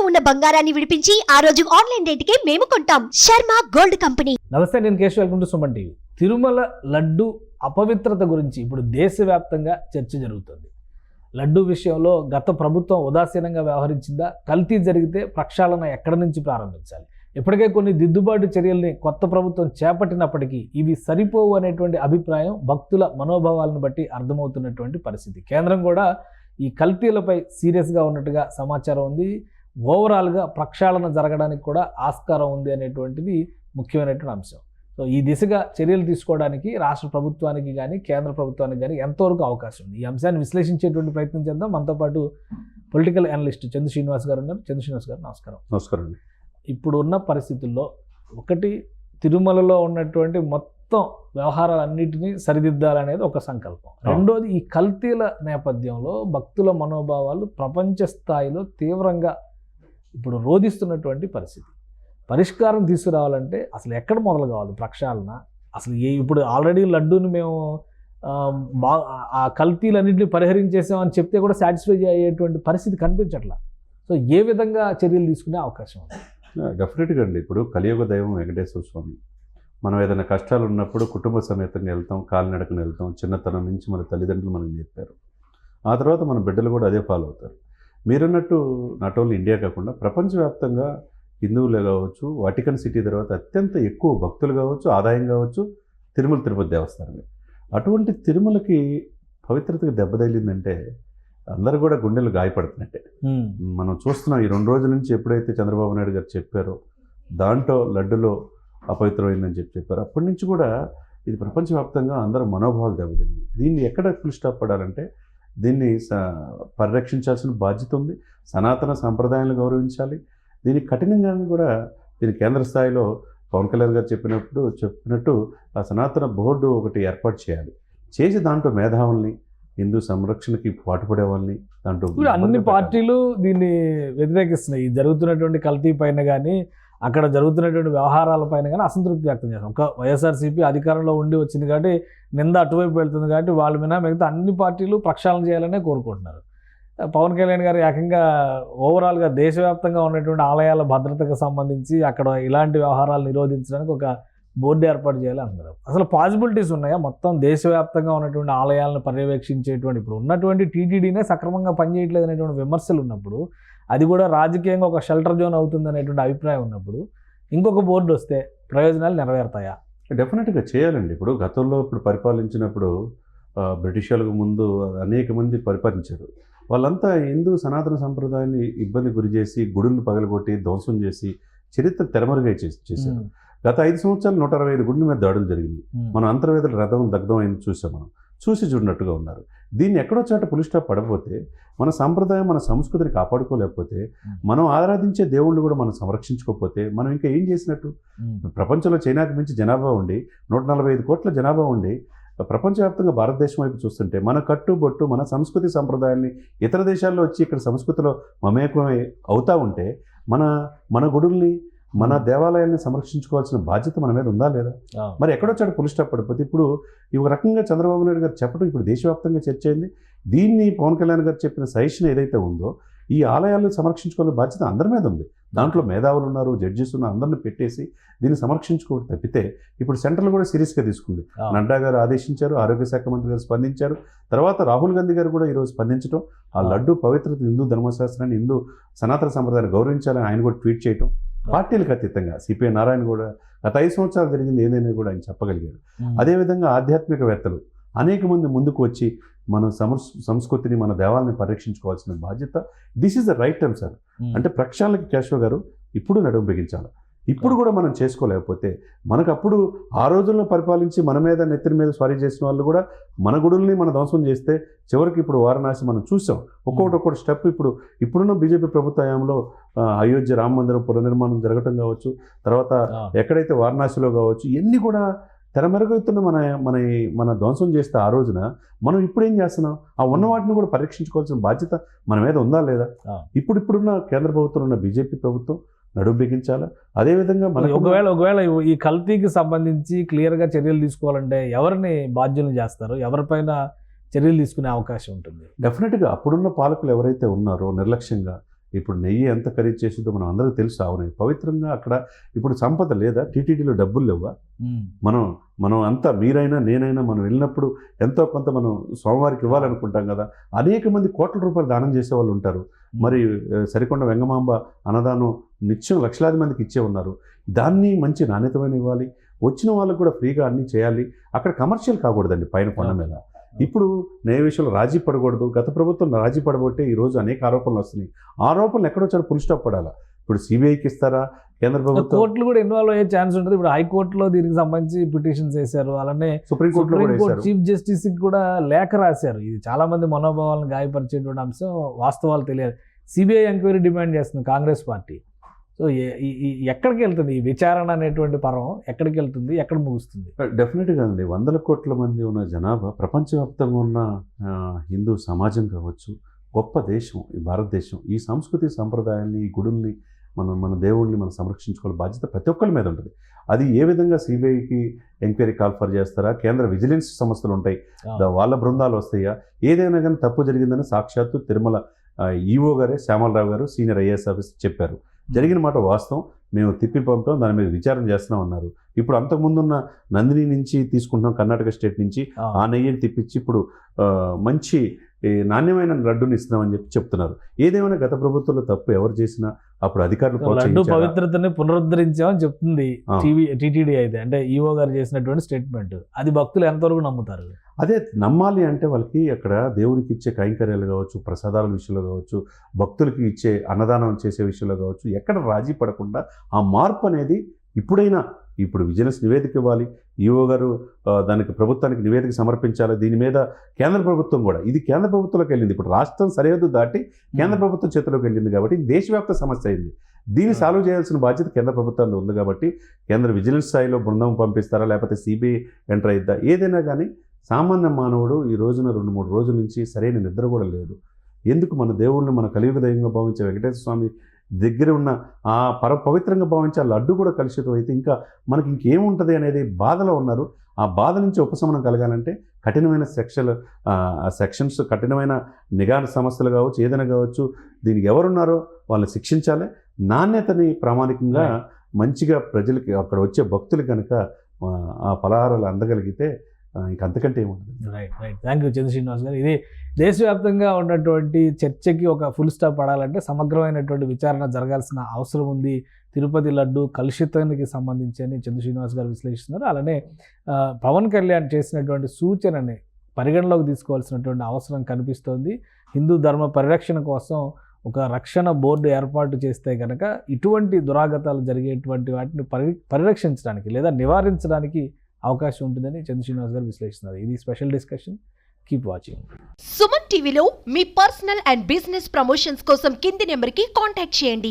ఇంట్లో ఉన్న బంగారాన్ని విడిపించి ఆ రోజు ఆన్లైన్ రేటుకే మేము కొంటాం. Sharma gold company. నమస్తే, నేను Keshav. Welcome to Suman TV. Tirumala laddu అపవిత్రత గురించి ఇప్పుడు దేశవ్యాప్తంగా చర్చ జరుగుతుంది. లడ్డు విషయంలో గత ప్రభుత్వం ఉదాసీనంగా వ్యవహరించిందా? కల్తీ జరిగితే ప్రక్షాళన ఎక్కడి నుంచి ప్రారంభించాలి? ఇప్పటికే కొన్ని దిద్దుబాటు చర్యల్ని కొత్త ప్రభుత్వం చేపట్టినప్పటికీ ఇవి సరిపోవు అనేటువంటి అభిప్రాయం భక్తుల మనోభావాలను బట్టి అర్థమవుతున్నటువంటి పరిస్థితి. కేంద్రం కూడా ఈ కల్తీలపై సీరియస్గా ఉన్నట్టుగా సమాచారం ఉంది. ఓవరాల్గా ప్రక్షాళన జరగడానికి కూడా ఆస్కారం ఉంది అనేటువంటిది ముఖ్యమైనటువంటి అంశం. సో ఈ దిశగా చర్యలు తీసుకోవడానికి రాష్ట్ర ప్రభుత్వానికి కానీ కేంద్ర ప్రభుత్వానికి కానీ ఎంతవరకు అవకాశం ఉంది? ఈ అంశాన్ని విశ్లేషించేటువంటి ప్రయత్నం చేద్దాం. మనతో పాటు పొలిటికల్ అనలిస్ట్ చందు శ్రీనివాస్ గారు ఉన్నారు. చందు శ్రీనివాస్ గారు నమస్కారం. నమస్కారం అండి. ఇప్పుడు ఉన్న పరిస్థితుల్లో ఒకటి, తిరుమలలో ఉన్నటువంటి మొత్తం వ్యవహారాలన్నింటినీ సరిదిద్దాలనేది ఒక సంకల్పం. రెండోది, ఈ కల్తీల నేపథ్యంలో భక్తుల మనోభావాలు ప్రపంచ స్థాయిలో తీవ్రంగా ఇప్పుడు రోధిస్తున్నటువంటి పరిస్థితి. పరిష్కారం తీసుకురావాలంటే అసలు ఎక్కడ మొదలు కావాలి ప్రక్షాళన? అసలు ఇప్పుడు ఆల్రెడీ లడ్డూని మేము ఆ కల్తీలన్నింటినీ పరిహరించేసామని చెప్తే కూడా సాటిస్ఫై అయ్యేటువంటి పరిస్థితి కనిపించట్లా. సో ఏ విధంగా చర్యలు తీసుకునే అవకాశం ఉంది? డెఫినెట్గా అండి. ఇప్పుడు కలియుగ దైవం వెంకటేశ్వర స్వామి. మనం ఏదైనా కష్టాలు ఉన్నప్పుడు కుటుంబ సమేతంగా వెళ్తాం, కాలినడకన వెళ్తాం. చిన్నతనం నుంచి మన తల్లిదండ్రులు మనకు నేర్పారు. ఆ తర్వాత మన బిడ్డలు కూడా అదే ఫాలో అవుతారు. మీరన్నట్టు నాట్ ఓన్లీ ఇండియా కాకుండా ప్రపంచవ్యాప్తంగా హిందువులే కావచ్చు, వాటికన్ సిటీ తర్వాత అత్యంత ఎక్కువ భక్తులు కావచ్చు, ఆదాయం కావచ్చు తిరుపతి దేవస్థానమే. అటువంటి తిరుమలకి పవిత్రతకు దెబ్బ తగిలిందంటే అందరూ కూడా గుండెలు గాయపడుతున్నట్టే. మనం చూస్తున్నాం ఈ 2 రోజుల నుంచి. ఎప్పుడైతే చంద్రబాబు నాయుడు గారు చెప్పారో దాంట్లో లడ్డులో అపవిత్రమైందని చెప్పారు, అప్పటి నుంచి కూడా ఇది ప్రపంచవ్యాప్తంగా అందరూ మనోభావాలు దెబ్బతింది. దీన్ని ఎక్కడ ఫుల్ స్టాప్ పడాలంటే దీన్ని పరిరక్షించాల్సిన బాధ్యత ఉంది. సనాతన సంప్రదాయాలను గౌరవించాలి. దీనికి కఠినంగా కూడా దీని కేంద్ర స్థాయిలో పవన్ కళ్యాణ్ గారు చెప్పినట్టు ఆ సనాతన బోర్డు ఒకటి ఏర్పాటు చేయాలి. చేసి దాంట్లో మేధావుల్ని, హిందూ సంరక్షణకి పాటుపడే వాళ్ళని దాంట్లో అన్ని పార్టీలు దీన్ని వ్యతిరేకిస్తున్నాయి. ఈ జరుగుతున్నటువంటి కల్తీ పైన కానీ అక్కడ జరుగుతున్నటువంటి వ్యవహారాల పైన కానీ అసంతృప్తి వ్యక్తం చేస్తాం. ఒక వైఎస్ఆర్సీపీ అధికారంలో ఉండి వచ్చింది కాబట్టి నింద అటువైపు వెళ్తుంది కాబట్టి వాళ్ళ మీద మిగతా అన్ని పార్టీలు ప్రక్షాళన చేయాలనే కోరుకుంటున్నారు. పవన్ కళ్యాణ్ గారు ఏకంగా ఓవరాల్గా దేశవ్యాప్తంగా ఉన్నటువంటి ఆలయాల భద్రతకు సంబంధించి అక్కడ ఇలాంటి వ్యవహారాలు నిరోధించడానికి ఒక బోర్డు ఏర్పాటు చేయాలి అంటున్నారు. అసలు పాసిబిలిటీస్ ఉన్నాయా? మొత్తం దేశవ్యాప్తంగా ఉన్నటువంటి ఆలయాలను పర్యవేక్షించేటువంటి ఇప్పుడు ఉన్నటువంటి టీటీడీనే సక్రమంగా పనిచేయట్లేదు అనేటువంటి విమర్శలు ఉన్నప్పుడు, అది కూడా రాజకీయంగా ఒక షెల్టర్ జోన్ అవుతుంది అనేటువంటి అభిప్రాయం ఉన్నప్పుడు ఇంకొక బోర్డు వస్తే ప్రయోజనాలు నెరవేరుతాయా? డెఫినెట్గా చేయాలండి. ఇప్పుడు గతంలో పరిపాలించినప్పుడు బ్రిటిష్ వాళ్ళకు ముందు అనేక మంది పరిపాలించారు. వాళ్ళంతా హిందూ సనాతన సంప్రదాయాన్ని ఇబ్బంది గురి చేసి, గుడులను పగలగొట్టి ధ్వంసం చేసి చరిత్ర తెరమరుగా చేశారు. గత 5 సంవత్సరాలు 165 గుడుల మీద దాడులు జరిగింది. మన అంతర్వేదుల రథం దగ్ధం అయింది చూసాం. మనం చూసి చూడనట్టుగా ఉన్నారు. దీన్ని ఎక్కడో చోట పులి స్టాప్ పడకపోతే, మన సంప్రదాయం మన సంస్కృతిని కాపాడుకోలేకపోతే, మనం ఆరాధించే దేవుళ్ళు కూడా మనం సంరక్షించుకోకపోతే మనం ఇంకా ఏం చేసినట్టు? ప్రపంచంలో చైనాకి మించి జనాభా ఉండి 145 కోట్ల జనాభా ఉండి ప్రపంచవ్యాప్తంగా భారతదేశం వైపు చూస్తుంటే మన కట్టుబొట్టు, మన సంస్కృతి సంప్రదాయాన్ని ఇతర దేశాల్లో వచ్చి ఇక్కడ సంస్కృతిలో మమేకమై అవుతూ ఉంటే మన గుడుల్ని, మన దేవాలయాల్ని సంరక్షించుకోవాల్సిన బాధ్యత మన మీద ఉందా లేదా? మరి ఎక్కడొచ్చాడు పులి స్టాప్ పడిపోతే ఇప్పుడు ఈ రకంగా చంద్రబాబు నాయుడు గారు చెప్పడం ఇప్పుడు దేశవ్యాప్తంగా చర్చ అయింది. దీన్ని పవన్ కళ్యాణ్ గారు చెప్పిన సజెషన్ ఏదైతే ఉందో, ఈ ఆలయాలను సంరక్షించుకోవాల్సిన బాధ్యత అందరి మీద ఉంది. దాంట్లో మేధావులు ఉన్నారు, జడ్జెస్ ఉన్నారు, అందరిని పెట్టేసి దీన్ని సంరక్షించుకోవడం తప్పితే ఇప్పుడు సెంట్రల్ కూడా సీరియస్గా తీసుకుంది. నడ్డా గారు ఆదేశించారు, ఆరోగ్య శాఖ మంత్రి గారు స్పందించారు, తర్వాత రాహుల్ గాంధీ గారు కూడా ఈరోజు స్పందించడం, ఆ లడ్డు పవిత్రత, హిందూ ధర్మశాస్త్రాన్ని, హిందూ సనాతన సంప్రదాయాన్ని గౌరవించాలని ఆయన కూడా ట్వీట్ చేయటం, పార్టీలకు అతీతంగా సిపిఐ నారాయణ కూడా గత 5 సంవత్సరాలు జరిగింది ఏదైనా కూడా ఆయన చెప్పగలిగారు. అదేవిధంగా ఆధ్యాత్మికవేత్తలు అనేక మంది ముందుకు వచ్చి మన సంస్కృతిని, మన దేవాలని పరిరక్షించుకోవాల్సిన బాధ్యత. This is the right time sir. అంటే ప్రక్షాళనకి కేశవ్ గారు ఇప్పుడు నడుము బిగించాలి. ఇప్పుడు కూడా మనం చేసుకోలేకపోతే మనకు అప్పుడు ఆ రోజుల్లో పరిపాలించి మన మీద నెత్తిన మీద స్వారీ చేసిన వాళ్ళు కూడా మన గుడుల్ని మన ధ్వంసం చేస్తే చివరికి ఇప్పుడు వారణాసి మనం చూసాం. ఒక్కొక్కటి స్టెప్ ఇప్పుడున్న బీజేపీ ప్రభుత్వ హయాంలో అయోధ్య రామ మందిరం పునర్నిర్మాణం జరగటం కావచ్చు, తర్వాత ఎక్కడైతే వారణాసిలో కావచ్చు, ఇవన్నీ కూడా తెరమెరుగుతున్న మన ధ్వంసం చేస్తే ఆ రోజున మనం ఇప్పుడు ఏం చేస్తున్నాం? ఆ ఉన్న వాటిని కూడా పరీక్షించుకోవాల్సిన బాధ్యత మన మీద ఉందా లేదా? ఇప్పుడున్న కేంద్ర ప్రభుత్వం ఉన్న బీజేపీ ప్రభుత్వం నడుము బిగించాలా? అదేవిధంగా మనకి ఒకవేళ ఈ కల్తీకి సంబంధించి క్లియర్గా చర్యలు తీసుకోవాలంటే ఎవరిని బాధ్యులను చేస్తారు? ఎవరిపైన చర్యలు తీసుకునే అవకాశం ఉంటుంది? డెఫినెట్గా అప్పుడున్న పాలకులు ఎవరైతే ఉన్నారో నిర్లక్ష్యంగా ఇప్పుడు నెయ్యి ఎంత ఖరీదు చేసిందో మనం అందరికీ తెలుసు. ఆవు నెయ్యి పవిత్రంగా అక్కడ ఇప్పుడు సంపద లేదా, టీటీడీలో డబ్బులు లేవా? మనం అంతా మీరైనా నేనైనా మనం వెళ్ళినప్పుడు ఎంతో కొంత మనం స్వామివారికి ఇవ్వాలనుకుంటాం కదా. అనేక మంది కోట్ల రూపాయలు దానం చేసే వాళ్ళు ఉంటారు. మరి సరికొండ వెంగమాంబ అన్నదానం నిత్యం లక్షలాది మందికి ఇచ్చే ఉన్నారు. దాన్ని మంచి నాణ్యతమైన ఇవ్వాలి, వచ్చిన వాళ్ళకు కూడా ఫ్రీగా అన్నీ చేయాలి. అక్కడ కమర్షియల్ కాకూడదండి పైన కొండ మీద. ఇప్పుడు న్యాయ విషయంలో రాజీ పడకూడదు. గత ప్రభుత్వం రాజీ పడబట్టే ఈరోజు అనేక ఆరోపణలు వస్తున్నాయి. ఆరోపణలు ఎక్కడో చాలా ఫుల్ స్టాప్ పడాలా. ఇప్పుడు సిబిఐకి ఇస్తారా, కేంద్ర ప్రభుత్వం కోర్టులు కూడా ఇన్వాల్వ్ అయ్యే ఛాన్స్ ఉంటుంది. ఇప్పుడు హైకోర్టులో దీనికి సంబంధించి పిటిషన్స్ వేశారు, అలానే సుప్రీంకోర్టు చీఫ్ జస్టిస్ కి కూడా లేఖ రాశారు. ఇది చాలా మంది మనోభావాలను గాయపరిచేటువంటి అంశం, వాస్తవాలు తెలియదు. సిబిఐ ఎంక్వైరీ డిమాండ్ చేస్తుంది కాంగ్రెస్ పార్టీ. సో ఎక్కడికి వెళ్తుంది ఈ విచారణ అనేటువంటి పరం? ఎక్కడికి వెళ్తుంది, ఎక్కడ ముగుస్తుంది? డెఫినెట్గా అండి, 100 కోట్ల మంది ఉన్న జనాభా, ప్రపంచవ్యాప్తంగా ఉన్న హిందూ సమాజం కావచ్చు, గొప్ప దేశం ఈ భారతదేశం. ఈ సంస్కృతి సంప్రదాయాన్ని, ఈ గుడుల్ని, మన దేవుళ్ళని మనం సంరక్షించుకోవాలి బాధ్యత ప్రతి ఒక్కరి మీద ఉంటుంది. అది ఏ విధంగా సిబిఐకి ఎంక్వైరీ కాల్ఫర్ చేస్తారా, కేంద్ర విజిలెన్స్ సంస్థలు ఉంటాయి, వాళ్ళ బృందాలు వస్తాయా? ఏదైనా కానీ తప్పు జరిగిందని సాక్షాత్తు తిరుమల ఈఓ గారే, శ్యామలరావు గారు, సీనియర్ ఐఏఎస్ ఆఫీసర్ చెప్పారు. జరిగిన మాట వాస్తవం, మేము తిప్పి పంపాం, దాని మీద విచారణ చేస్తున్నాం అన్నారు. ఇప్పుడు అంతకుముందున్న నందిని నుంచి తీసుకుంటున్నాం, కర్ణాటక స్టేట్ నుంచి ఆ నెయ్యిని తిప్పించి ఇప్పుడు మంచి నాణ్యమైన లడ్డూని ఇస్తున్నామని చెప్తున్నారు. ఏదేమైనా గత ప్రభుత్వంలో తప్పు ఎవరు చేసినా అప్పుడు అధికారులు లడ్డు పవిత్రతని పునరుద్ధరించామని చెప్తుంది టీటీడీ. అయితే అంటే ఈఓ గారు చేసినటువంటి స్టేట్మెంట్, అది భక్తులు ఎంతవరకు నమ్ముతారు? అదే నమ్మాలి అంటే వాళ్ళకి అక్కడ దేవుడికి ఇచ్చే కైంకర్యాలు కావచ్చు, ప్రసాదాల విషయంలో కావచ్చు, భక్తులకి ఇచ్చే అన్నదానం చేసే విషయంలో కావచ్చు, ఎక్కడ రాజీ పడకుండా ఆ మార్పు అనేది ఇప్పుడైనా, ఇప్పుడు విజిలెన్స్ నివేదిక ఇవ్వాలి, ఈఓ గారు దానికి ప్రభుత్వానికి నివేదిక సమర్పించాలి. దీని మీద కేంద్ర ప్రభుత్వం కూడా, ఇది కేంద్ర ప్రభుత్వంలోకి వెళ్ళింది. ఇప్పుడు రాష్ట్రం సరిహద్దు దాటి కేంద్ర ప్రభుత్వం చేతిలోకి వెళ్ళింది కాబట్టి దేశవ్యాప్త సమస్య అయింది. దీన్ని సాల్వ్ చేయాల్సిన బాధ్యత కేంద్ర ప్రభుత్వంలో ఉంది కాబట్టి కేంద్ర విజిలెన్స్ స్థాయిలో బృందం పంపిస్తారా, లేకపోతే సిబిఐ ఎంటర్ అయిద్దా, ఏదైనా కానీ సామాన్య మానవుడు ఈ రోజున 2-3 రోజుల నుంచి సరైన నిద్ర కూడా లేదు. ఎందుకు? మన దేవుళ్ళని, మన కలియుగ దైవంగా భావించే వెంకటేశ్వర స్వామి దగ్గర ఉన్న ఆ పవిత్రంగా భావించే ఆ లడ్డు కూడా కలుషితం అయితే ఇంకా మనకి ఇంకేముంటుంది అనేది బాధలో ఉన్నారు. ఆ బాధ నుంచి ఉపశమనం కలగాలంటే కఠినమైన సెక్షన్స్, కఠినమైన నిఘా సంస్థలు కావచ్చు, ఏదైనా కావచ్చు, దీనికి ఎవరున్నారో వాళ్ళని శిక్షించాలి. నాణ్యతని ప్రామాణికంగా మంచిగా ప్రజలకి, అక్కడ వచ్చే భక్తులు కనుక ఆ పలహారాలు అందగలిగితే ఇంకంతకంటే ఏముంటుంది. రైట్. థ్యాంక్ యూ చంద్ర శ్రీనివాస్ గారు. ఇది దేశవ్యాప్తంగా ఉన్నటువంటి చర్చకి ఒక ఫుల్ స్టాప్ పడాలంటే సమగ్రమైనటువంటి విచారణ జరగాల్సిన అవసరం ఉంది. తిరుపతి లడ్డు కలుషితానికి సంబంధించి అని చంద్ర శ్రీనివాస్ గారు విశ్లేషిస్తున్నారు. అలానే పవన్ కళ్యాణ్ చేసినటువంటి సూచనని పరిగణలోకి తీసుకోవాల్సినటువంటి అవసరం కనిపిస్తోంది. హిందూ ధర్మ పరిరక్షణ కోసం ఒక రక్షణ బోర్డు ఏర్పాటు చేస్తే కనుక ఇటువంటి దురాగతాలు జరిగేటువంటి వాటిని పరిరక్షించడానికి లేదా నివారించడానికి అవకాశం ఉంటుందని చంద్ర శ్రీనివాస్ గారు విశ్లేషిస్తున్నారు. ఇది special discussion. Keep watching. Suman టీవీలో మీ పర్సనల్ అండ్ బిజినెస్ ప్రమోషన్స్ కోసం కింది నెంబర్కి కాంటాక్ట్ చేయండి.